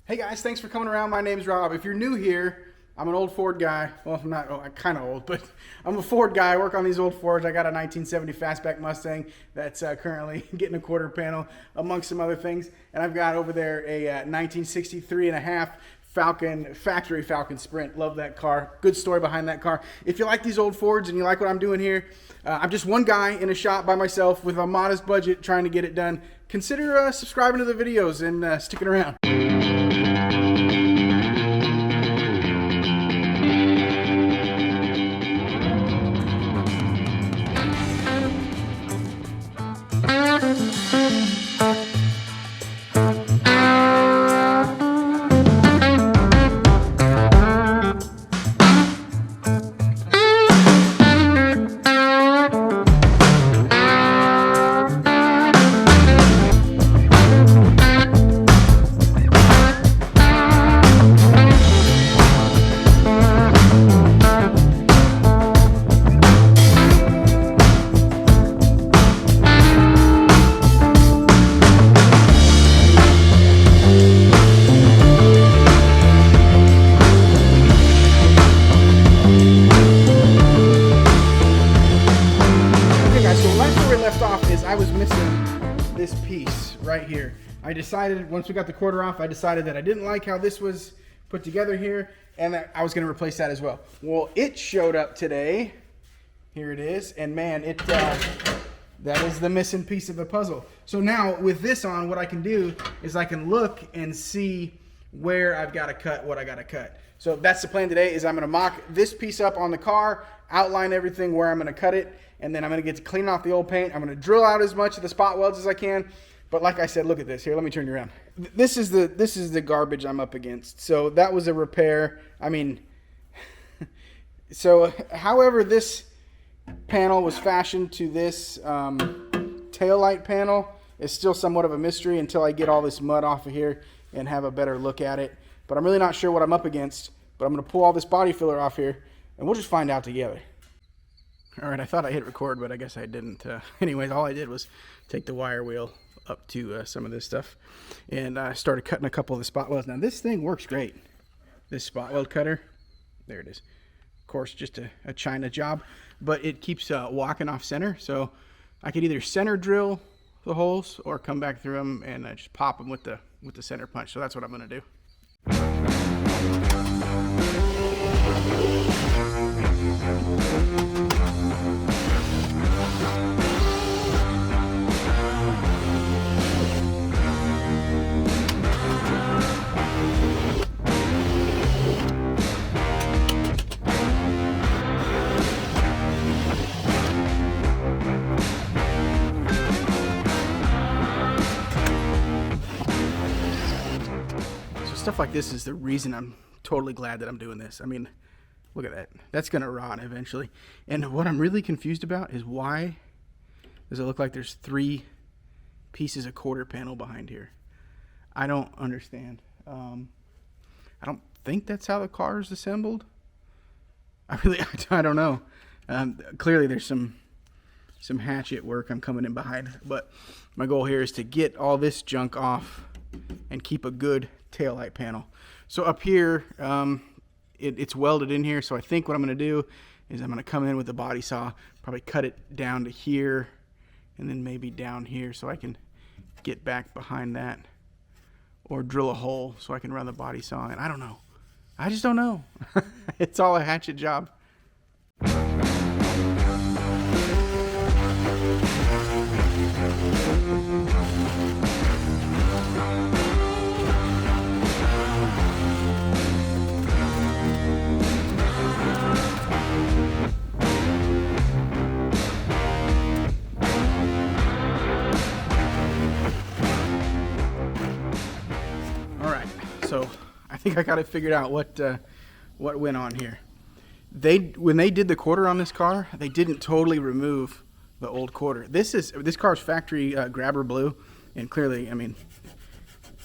Hey guys, thanks for coming around. My name's Rob. If you're new here, I'm an old Ford guy. Well, I'm not, I'm kind of old, but I'm a Ford guy. I work on these old Fords. I got a 1970 Fastback Mustang that's currently getting a quarter panel, amongst some other things. And I've got over there a 1963 and a half Falcon, factory Falcon Sprint. Love that car. Good story behind that car. If you like these old Fords and you like what I'm doing here, I'm just one guy in a shop by myself with a modest budget trying to get it done. Consider subscribing to the videos and sticking around. I was missing this piece right here. I decided, once we got the quarter off, I decided that I didn't like how this was put together here, and that I was going to replace that as well. Well, it showed up today. Here it is, and man, that is the missing piece of the puzzle. So now, with this on, what I can do is I can look and see where I've got to cut, what I got to cut. So that's the plan today, is I'm going to mock this piece up on the car, outline everything where I'm going to cut it, and then I'm going to get to clean off the old paint. I'm going to drill out as much of the spot welds as I can. But like I said, look at this. Here, let me turn you around. This is the garbage I'm up against. So that was a repair. I mean, so however this panel was fashioned to this tail light panel is still somewhat of a mystery until I get all this mud off of here and have a better look at it. But I'm really not sure what I'm up against. But I'm going to pull all this body filler off here, and we'll just find out together. All right, I thought I hit record, but I guess I didn't. Anyways, all I did was take the wire wheel up to some of this stuff, and I started cutting a couple of the spot welds. Now, this thing works great. This spot weld cutter, there it is. Of course, just a China job, but it keeps walking off center, so I could either center drill the holes or come back through them and just pop them with the center punch. So that's what I'm going to do. Stuff like this is the reason I'm totally glad that I'm doing this. I mean, look at that. That's going to rot eventually. And what I'm really confused about is why does it look like there's 3 pieces of quarter panel behind here? I don't understand. I don't think that's how the car is assembled. I don't know. Clearly there's some hatchet work I'm coming in behind. But my goal here is to get all this junk off and keep a good taillight panel. So up here, it's welded in here. So I think what I'm going to do is I'm going to come in with the body saw, probably cut it down to here, and then maybe down here so I can get back behind that, or drill a hole so I can run the body saw in. I don't know. I just don't know. It's all a hatchet job. So I think I got it figured out what went on here. When they did the quarter on this car, they didn't totally remove the old quarter. This car's factory grabber blue, and clearly, I mean,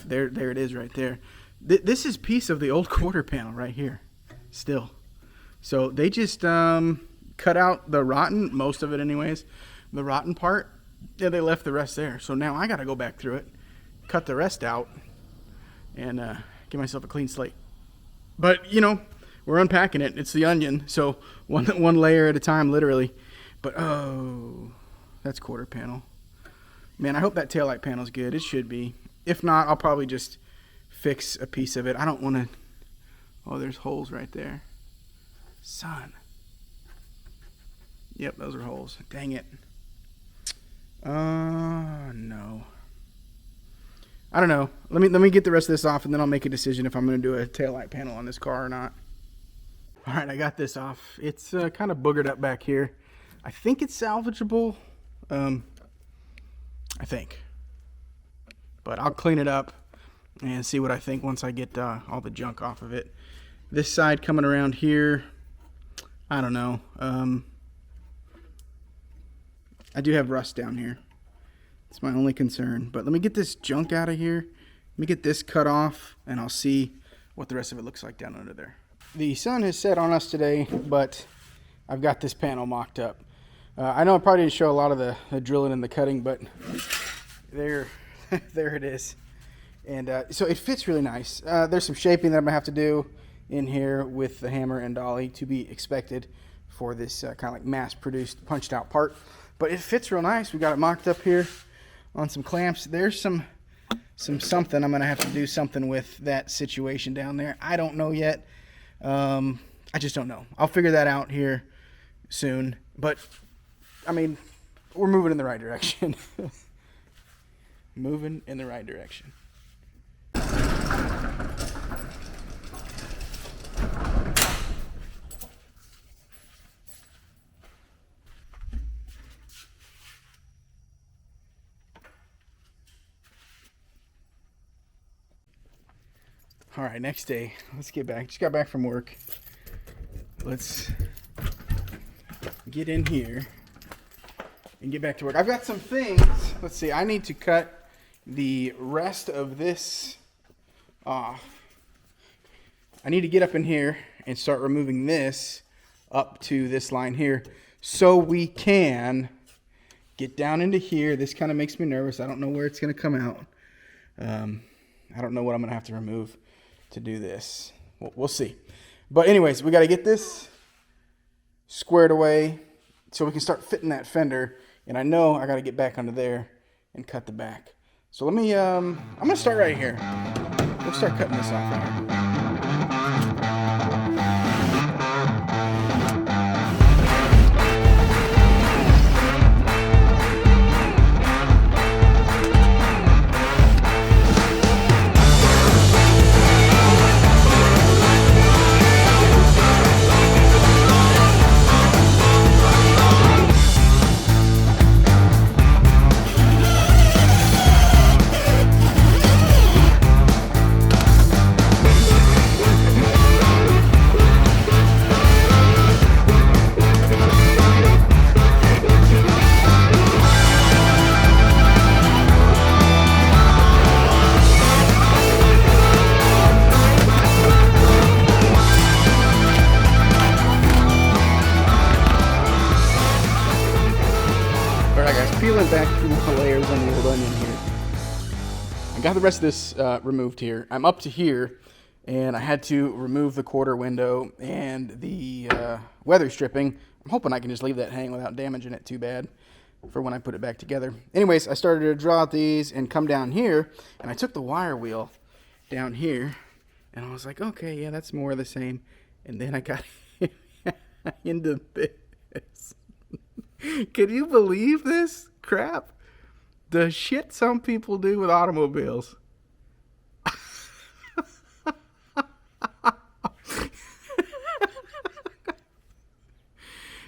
there it is right there. This is piece of the old quarter panel right here, still. So they just cut out the rotten, most of it anyways, the rotten part, and they left the rest there. So now I got to go back through it, cut the rest out, and Give myself a clean slate. But, you know, we're unpacking it. It's the onion, so one layer at a time, literally. But, oh, that's quarter panel. Man, I hope that taillight panel's good. It should be. If not, I'll probably just fix a piece of it. I don't want to... Oh, there's holes right there. Son. Yep, those are holes. Dang it. No. I don't know. Let me get the rest of this off, and then I'll make a decision if I'm going to do a taillight panel on this car or not. All right, I got this off. It's kind of boogered up back here. I think it's salvageable. I think. But I'll clean it up and see what I think once I get all the junk off of it. This side coming around here, I don't know. I do have rust down here. It's my only concern. But let me get this junk out of here. Let me get this cut off, and I'll see what the rest of it looks like down under there. The sun has set on us today, but I've got this panel mocked up. I know I probably didn't show a lot of the drilling and the cutting, but there it is. And so it fits really nice. There's some shaping that I'm going to have to do in here with the hammer and dolly to be expected for this kind of like mass-produced, punched-out part. But it fits real nice. We got it mocked up here on some clamps. There's some something. I'm going to have to do something with that situation down there. I don't know yet. I just don't know. I'll figure that out here soon. But, I mean, we're moving in the right direction. Moving in the right direction. All right, next day. Let's get back. Just got back from work. Let's get in here and get back to work. I've got some things. Let's see. I need to cut the rest of this off. I need to get up in here and start removing this up to this line here so we can get down into here. This kind of makes me nervous. I don't know where it's going to come out. I don't know what I'm going to have to remove to do this. We'll see. But anyways, we got to get this squared away so we can start fitting that fender. And I know I got to get back under there and cut the back. So let me, I'm going to start right here. Let's start cutting this off right here. Peeling back through the layers on the old onion here. I got the rest of this removed here. I'm up to here, and I had to remove the quarter window and the weather stripping. I'm hoping I can just leave that hang without damaging it too bad for when I put it back together. Anyways, I started to draw out these and come down here, and I took the wire wheel down here, and I was like, okay, yeah, that's more of the same. And then I got into this. Can you believe this crap? The shit some people do with automobiles.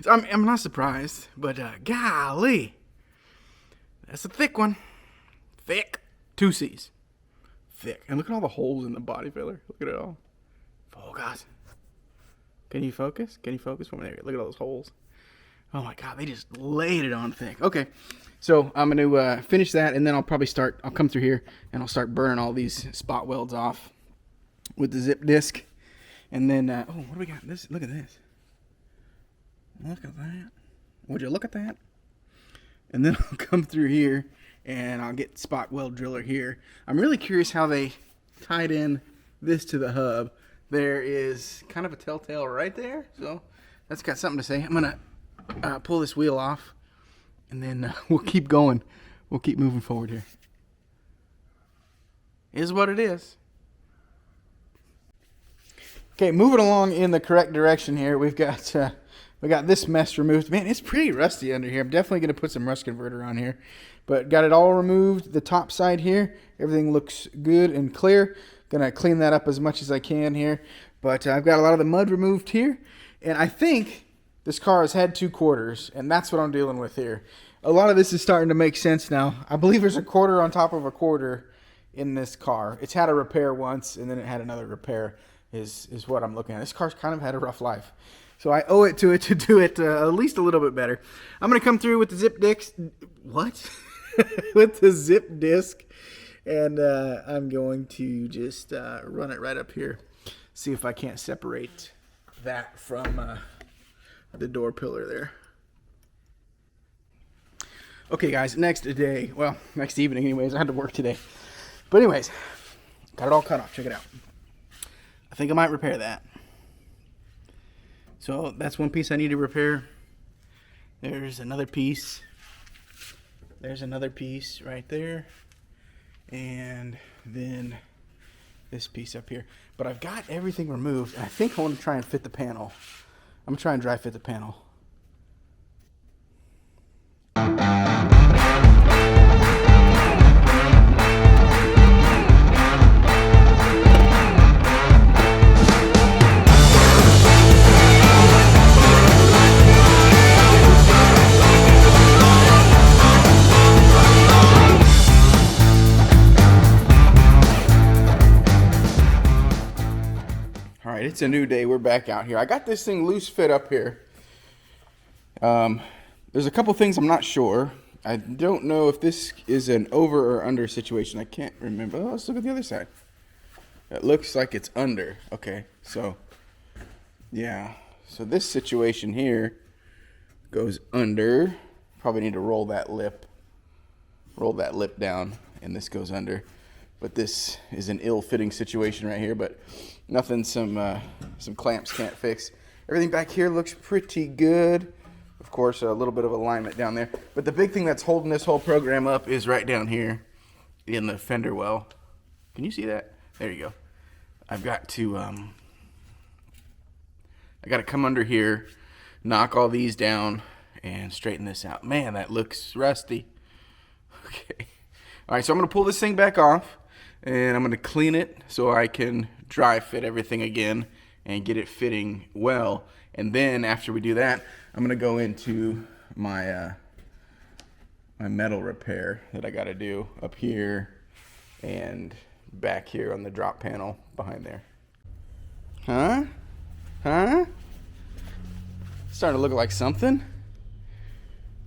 I'm not surprised, but golly, that's a thick one. Thick. 2 C's. Thick. And look at all the holes in the body filler. Look at it all. Focus. Can you focus? Can you focus for me? There. Look at all those holes. Oh my God, they just laid it on thick. Okay, so I'm going to finish that, and then I'll come through here, and I'll start burning all these spot welds off with the zip disc. And then, oh, what do we got? Look at this. Look at that. Would you look at that? And then I'll come through here, and I'll get spot weld driller here. I'm really curious how they tied in this to the hub, there is kind of a telltale right there. So that's got something to say. I'm going to pull this wheel off, and then we'll keep going. We'll keep moving forward here. Is what it is. Okay, moving along in the correct direction here. We got this mess removed. Man, it's pretty rusty under here. I'm definitely going to put some rust converter on here. But got it all removed. The top side here, everything looks good and clear. Gonna clean that up as much as I can here. But I've got a lot of the mud removed here. And I think this car has had 2 quarters, and that's what I'm dealing with here. A lot of this is starting to make sense now. I believe there's a quarter on top of a quarter in this car. It's had a repair once, and then it had another repair. Is what I'm looking at. This car's kind of had a rough life. So I owe it to do it at least a little bit better. I'm going to come through with the zip disc. What? With the zip disc. And I'm going to just run it right up here. See if I can't separate that from the door pillar there. Okay, guys. Next evening anyways. I had to work today. But anyways, got it all cut off. Check it out. I think I might repair that. So that's one piece I need to repair. There's another piece. There's another piece right there. And then this piece up here. But I've got everything removed. And I think I want to try and fit the panel. I'm going to try and dry fit the panel. It's a new day. We're back out here. I got this thing loose fit up here. There's a couple things I'm not sure. I don't know if this is an over or under situation. I can't remember. Oh, let's look at the other side. It looks like it's under. Okay, so yeah. So this situation here goes under. Probably need to roll that lip down, and this goes under. But this is an ill-fitting situation right here, but nothing some clamps can't fix. Everything back here looks pretty good. Of course, a little bit of alignment down there. But the big thing that's holding this whole program up is right down here in the fender well. Can you see that? There you go. I've got to come under here, knock all these down, and straighten this out. Man, that looks rusty. Okay. All right, so I'm going to pull this thing back off. And I'm going to clean it so I can dry fit everything again and get it fitting well. And then after we do that, I'm going to go into my my metal repair that I got to do up here and back here on the drop panel behind there. Huh? Starting to look like something.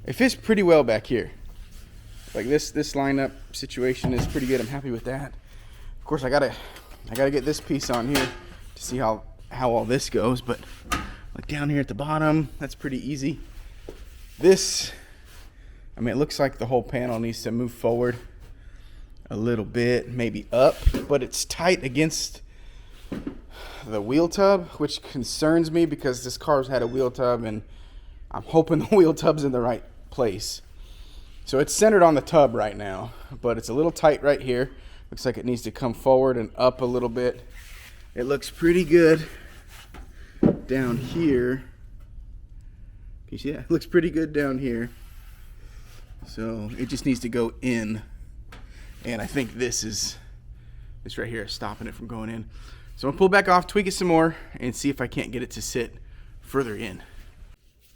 It fits pretty well back here. Like this lineup situation is pretty good. I'm happy with that. Of course, I gotta get this piece on here to see how all this goes. But like down here at the bottom, that's pretty easy. This, I mean, it looks like the whole panel needs to move forward a little bit, maybe up, but it's tight against the wheel tub, which concerns me because this car's had a wheel tub, and I'm hoping the wheel tub's in the right place. So it's centered on the tub right now, but it's a little tight right here. Looks like it needs to come forward and up a little bit. It looks pretty good down here. Can you see that? It looks pretty good down here. So it just needs to go in. And I think this right here is stopping it from going in. So I'm gonna pull back off, tweak it some more, and see if I can't get it to sit further in.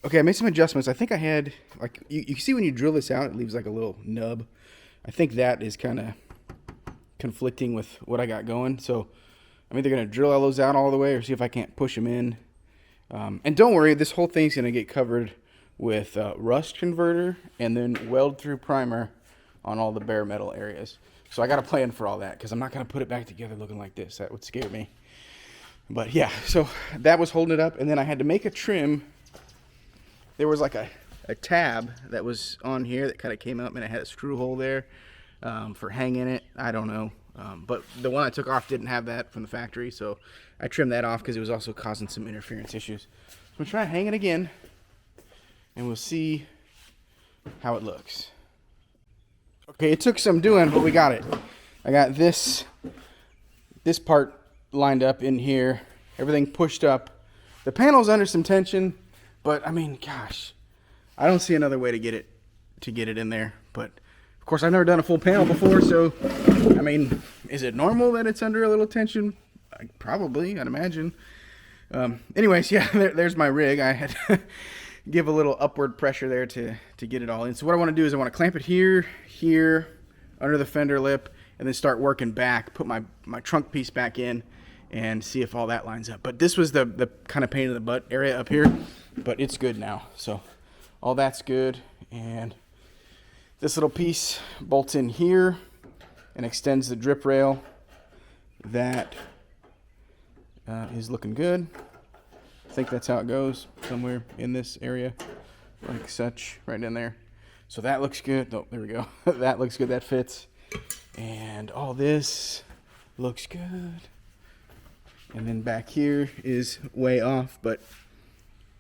Okay, I made some adjustments. I think I had, like, you see when you drill this out, it leaves like a little nub. I think that is kind of conflicting with what I got going. So I'm either going to drill all those out all the way or see if I can't push them in. And don't worry, this whole thing's going to get covered with rust converter and then weld through primer on all the bare metal areas. So I got a plan for all that because I'm not going to put it back together looking like this. That would scare me. But yeah, so that was holding it up. And then I had to make a trim. There was like a tab that was on here that kind of came up, and it had a screw hole there for hanging it. I don't know. But the one I took off didn't have that from the factory, so I trimmed that off because it was also causing some interference issues. So I'm going to try to hang it again, and we'll see how it looks. Okay, it took some doing, but we got it. I got this part lined up in here, everything pushed up. The panel's under some tension, but I mean, gosh, I don't see another way to get it in there. But of course, I've never done a full panel before, so I mean, is it normal that it's under a little tension? Probably, I'd imagine. Anyways, yeah, there's my rig. I had to give a little upward pressure there to get it all in. So what I want to do is I want to clamp it here, under the fender lip, and then start working back, put my trunk piece back in, and see if all that lines up. But this was the kind of pain in the butt area up here, but it's good now. So all that's good, and this little piece bolts in here and extends the drip rail. That is looking good. I think that's how it goes, somewhere in this area, like such, right in there. So that looks good. Oh, there we go. That looks good. That fits. And all this looks good. And then back here is way off, but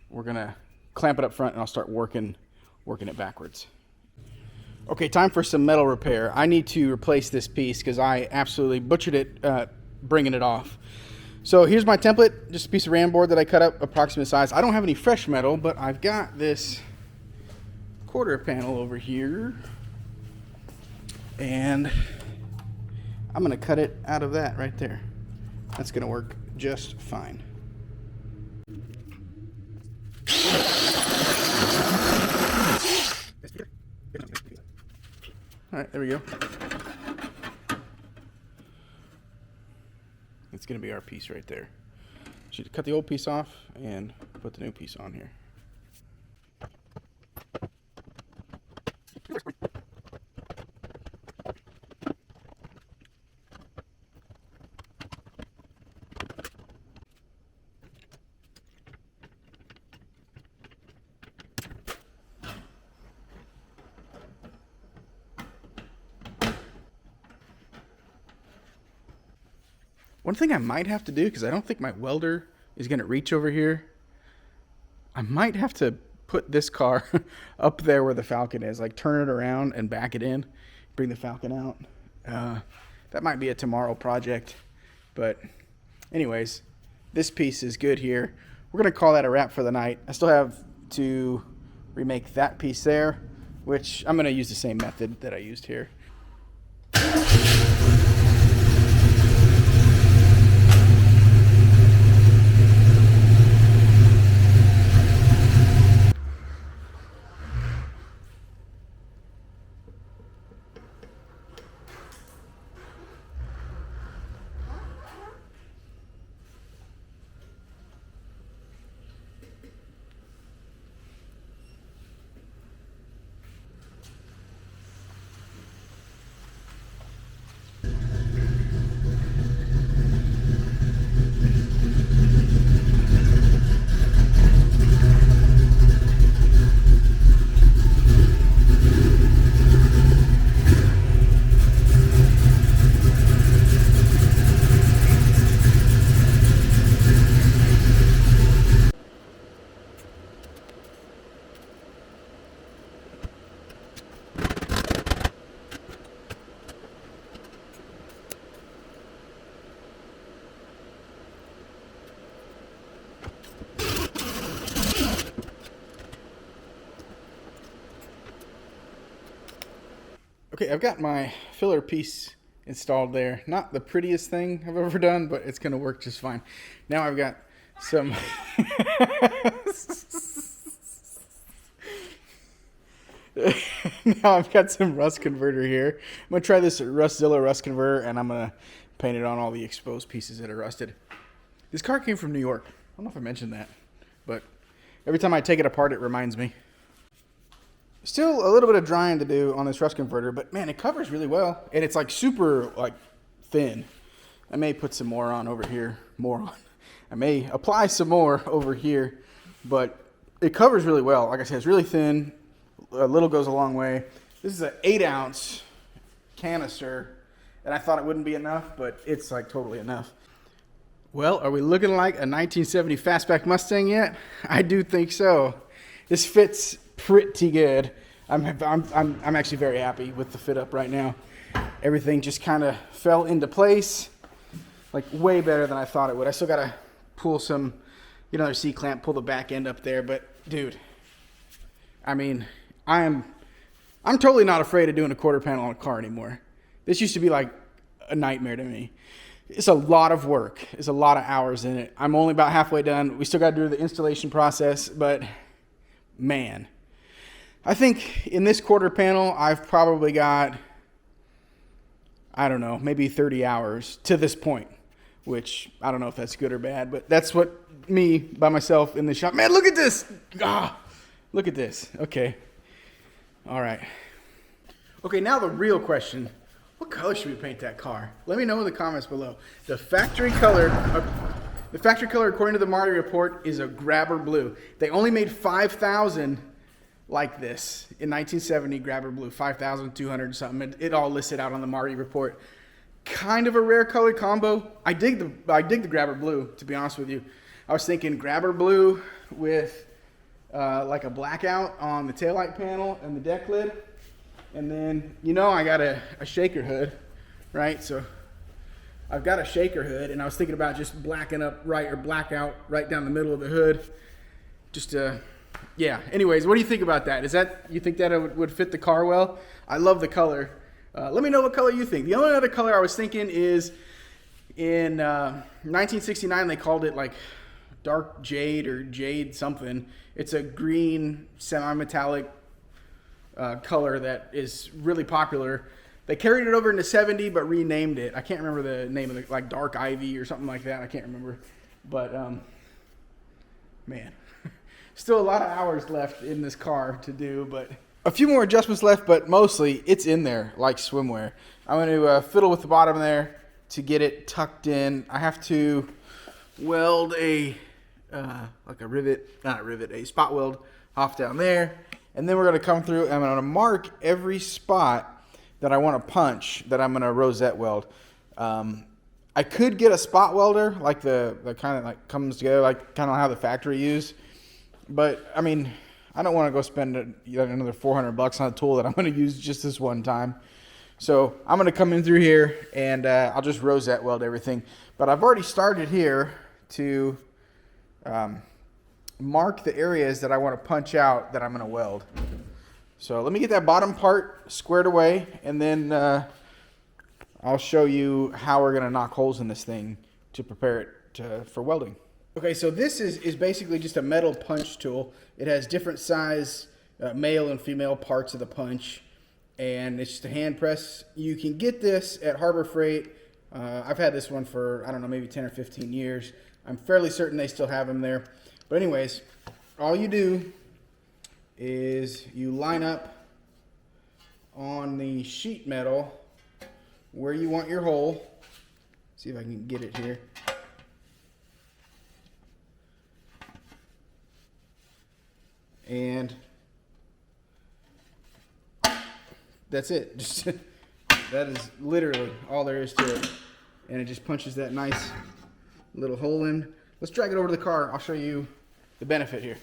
we're gonna clamp it up front and I'll start working it backwards. Okay, time for some metal repair. I need to replace this piece because I absolutely butchered it bringing it off. So here's my template, just a piece of ram board that I cut up approximate size. I don't have any fresh metal, but I've got this quarter panel over here, and I'm gonna cut it out of that right there. That's gonna work just fine. All right, there we go. It's gonna be our piece right there. Should cut the old piece off and put the new piece on here. One thing I might have to do, because I don't think my welder is going to reach over here, I might have to put this car up there where the Falcon is, like turn it around and back it in, bring the Falcon out. That might be a tomorrow project, but anyways, this piece is good here. We're going to call that a wrap for the night. I still have to remake that piece there, which I'm going to use the same method that I used here. Okay, I've got my filler piece installed there. Not the prettiest thing I've ever done, but it's going to work just fine. Now I've got some... Now I've got some rust converter here. I'm going to try this Rustzilla rust converter, and I'm going to paint it on all the exposed pieces that are rusted. This car came from New York. I don't know if I mentioned that, but every time I take it apart, it reminds me. Still a little bit of drying to do on this rust converter, but man, it covers really well, and it's like super like thin. I may put some more on over here, I may apply some more over here, but it covers really well. Like I said, it's really thin. A little goes a long way. This is an 8-ounce canister, and I thought it wouldn't be enough, but it's like totally enough. Well, are we looking like a 1970 Fastback Mustang yet? I do think so. This fits pretty good. I'm actually very happy with the fit up right now. Everything just kind of fell into place, like way better than I thought it would. I still gotta pull some, another C-clamp, pull the back end up there, but dude, I mean, I'm totally not afraid of doing a quarter panel on a car anymore. This used to be like a nightmare to me. It's a lot of work. It's a lot of hours in it. I'm only about halfway done. We still got to do the installation process, but man, I think in this quarter panel, I've probably got, I don't know, maybe 30 hours to this point, which I don't know if that's good or bad, but that's what me by myself in the shop. Man, look at this. Look at this. Okay. All right. Okay, now the real question. What color should we paint that car? Let me know in the comments below. The factory color according to the Marty report is a grabber blue. They only made 5,000 like this in 1970, grabber blue, 5,200 something. It all listed out on the Marty report. Kind of a rare color combo. I dig the grabber blue, to be honest with you. I was thinking grabber blue with like a blackout on the taillight panel and the deck lid. And then, I got a shaker hood, right? So I've got a shaker hood, and I was thinking about just blacking up blackout right down the middle of the hood. Just yeah. Anyways, what do you think about that? You think that it would fit the car well? I love the color. Let me know what color you think. The only other color I was thinking is in 1969, they called it like dark jade or jade something. It's a green semi-metallic color that is really popular. They carried it over into 70 but renamed it. I can't remember the name of it, like dark ivy or something like that. I can't remember, but man, still a lot of hours left in this car to do, but a few more adjustments left, but mostly it's in there like swimwear. I'm going to fiddle with the bottom there to get it tucked in. I have to weld a spot weld off down there. And then we're going to come through and I'm going to mark every spot that I want to punch that I'm going to rosette weld. I could get a spot welder, like the kind of like comes together, like kind of how the factory use. But I mean, I don't want to go spend another $400 on a tool that I'm going to use just this one time. So I'm going to come in through here and I'll just rosette weld everything. But I've already started here to mark the areas that I want to punch out that I'm going to weld. So let me get that bottom part squared away, and then I'll show you how we're going to knock holes in this thing to prepare it for welding. Okay, so this is basically just a metal punch tool. It has different size male and female parts of the punch, and it's just a hand press. You can get this at Harbor Freight. I've had this one for, I don't know, maybe 10 or 15 years. I'm fairly certain they still have them there. But anyways, all you do is you line up on the sheet metal where you want your hole. See if I can get it here. And that's it. Just that is literally all there is to it. And it just punches that nice little hole in. Let's drag it over to the car. I'll show you the benefit here.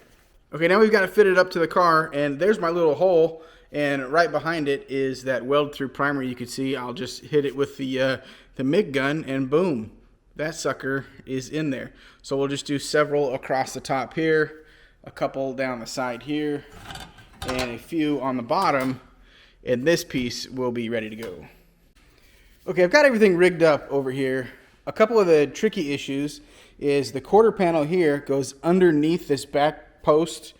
Okay, now we've got to fit it up to the car, and there's my little hole, and right behind it is that weld through primer you can see. I'll just hit it with the MIG gun, and boom, that sucker is in there. So we'll just do several across the top here, a couple down the side here, and a few on the bottom, and this piece will be ready to go. Okay, I've got everything rigged up over here. A couple of the tricky issues is the quarter panel here goes underneath this back post,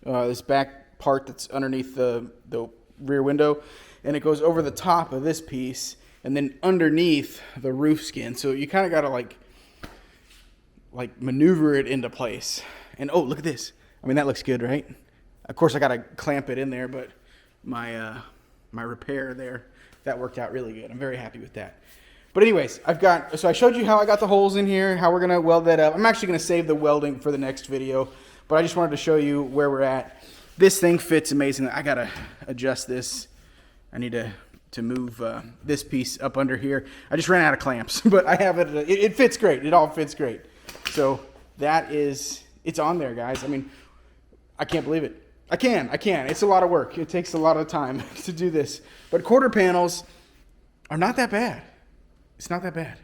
this back part that's underneath the rear window, and it goes over the top of this piece and then underneath the roof skin. So you kind of got to like maneuver it into place. And oh, look at this. I mean, that looks good, right? Of course, I got to clamp it in there, but my repair there, that worked out really good. I'm very happy with that. But anyways, so I showed you how I got the holes in here, how we're going to weld that up. I'm actually going to save the welding for the next video, but I just wanted to show you where we're at. This thing fits amazingly. I got to adjust this. I need to move this piece up under here. I just ran out of clamps, but I have it. It fits great. It all fits great. So that is, it's on there, guys. I mean, I can't believe it. I can. It's a lot of work. It takes a lot of time to do this. But quarter panels are not that bad. It's not that bad.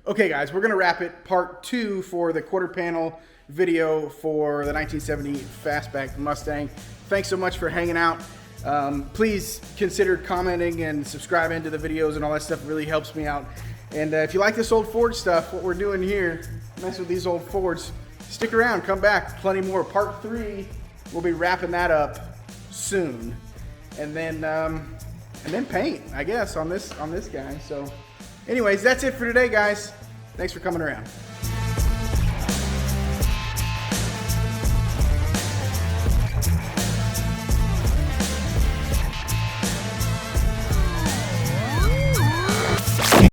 Okay, guys, we're going to wrap it. Part 2 for the quarter panel video for the 1970 Fastback Mustang. Thanks so much for hanging out. Please consider commenting and subscribing to the videos and all that stuff. It really helps me out. And if you like this old Ford stuff, what we're doing here, mess with these old Fords, stick around, come back, plenty more. Part 3, we'll be wrapping that up soon. And then paint, I guess, on this guy. So anyways, that's it for today, guys. Thanks for coming around.